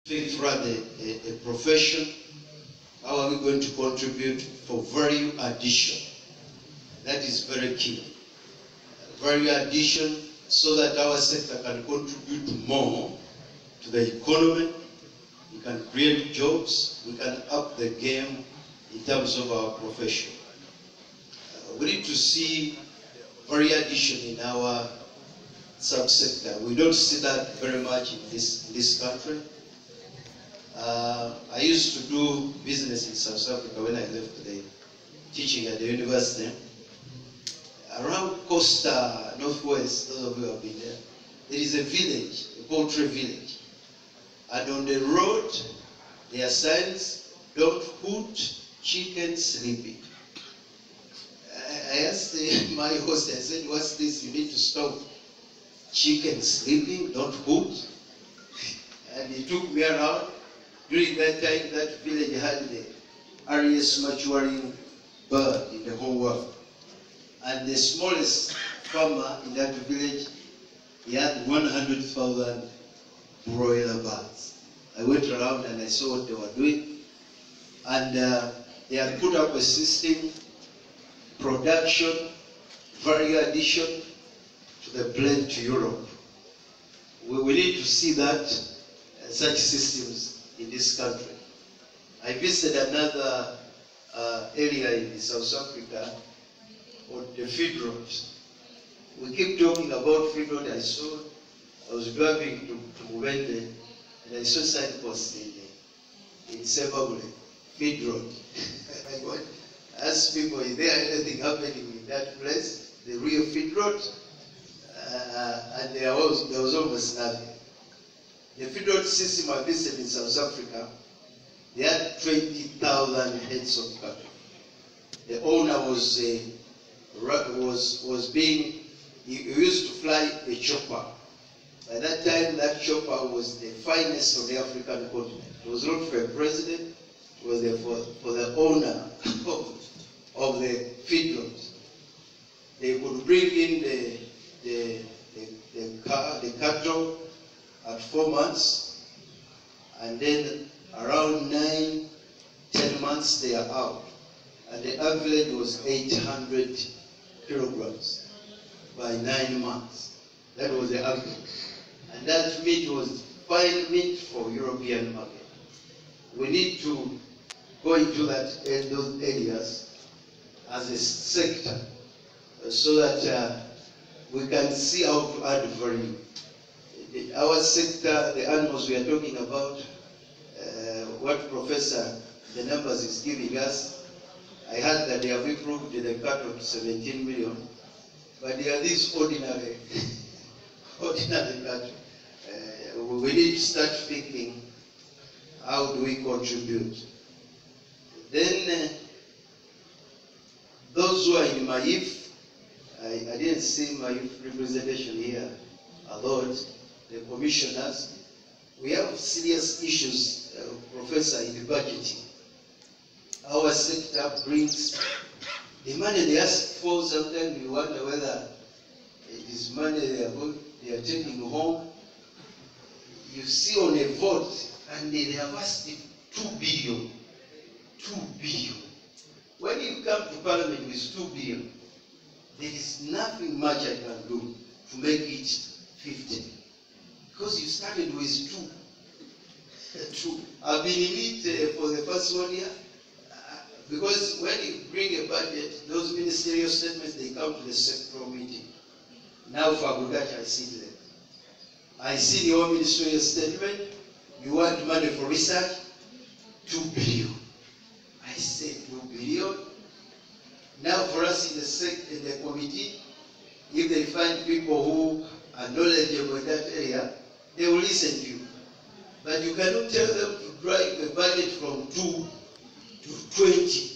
Think rather a profession. How are we going to contribute for value addition? That is very key. Value addition so that our sector can contribute more to the economy. We can create jobs. We can up the game in terms of our profession. We need to see value addition in our subsector. We don't see that very much in this country. I used to do business in South Africa when I left the teaching at the university. Around Costa, Northwest, those of you who have been there, there is a village, a poultry village. And on the road, there are signs, don't put chicken sleeping. I asked my host, I said, what's this? You need to stop chicken sleeping, don't put. And he took me around. During that time, that village had the earliest maturing bird in the whole world. And the smallest farmer in that village, he had 100,000 broiler birds. I went around and I saw what they were doing. And they had put up a system, production, value addition to the blend to Europe. We need to see that, such systems in this country. I visited another area in South Africa on the feed road. We keep talking about feed road. I was driving to Ugandan and I saw signposts in Sebabule, feed road. I asked people, is there anything happening in that place, the real feed road? And there was almost nothing. The feed road system I visited in South Africa, they had 20,000 heads of cattle. The owner he used to fly a chopper. By that time, that chopper was the finest of the African continent. It was not for a president, it was there for the owner of the feed road. They could bring in the cattle at 4 months, and then around 9-10 months they are out. And the average was 800 kilograms by 9 months. That was the average. And that meat was fine meat for European market. We need to go into those areas as a sector so that we can see how to add value. Our sector, the animals we are talking about, what Professor, the numbers is giving us, I heard that they have improved the cattle to 17 million, but they are these ordinary cattle. We need to start thinking, how do we contribute? Then, those who are in my youth, I didn't see my youth representation here a lot. The commissioners, we have serious issues, Professor, in the budgeting. Our sector brings the money they ask for. Sometimes we wonder whether it is money they are taking home. You see on a vote, and they have asked 2 billion. 2 billion. When you come to Parliament with 2 billion, there is nothing much I can do to make it 50. Because you started with 2. I've been in it for the first 1 year. Because when you bring a budget, those ministerial statements, they come to the sectoral meeting. Now for agriculture, I see them. I see the whole ministerial statement. You want money for research? 2 billion. I said 2 billion. Now for us in the committee, if they find people who are knowledgeable in that area, they will listen to you. But you cannot tell them to drive the budget from 2 to 20.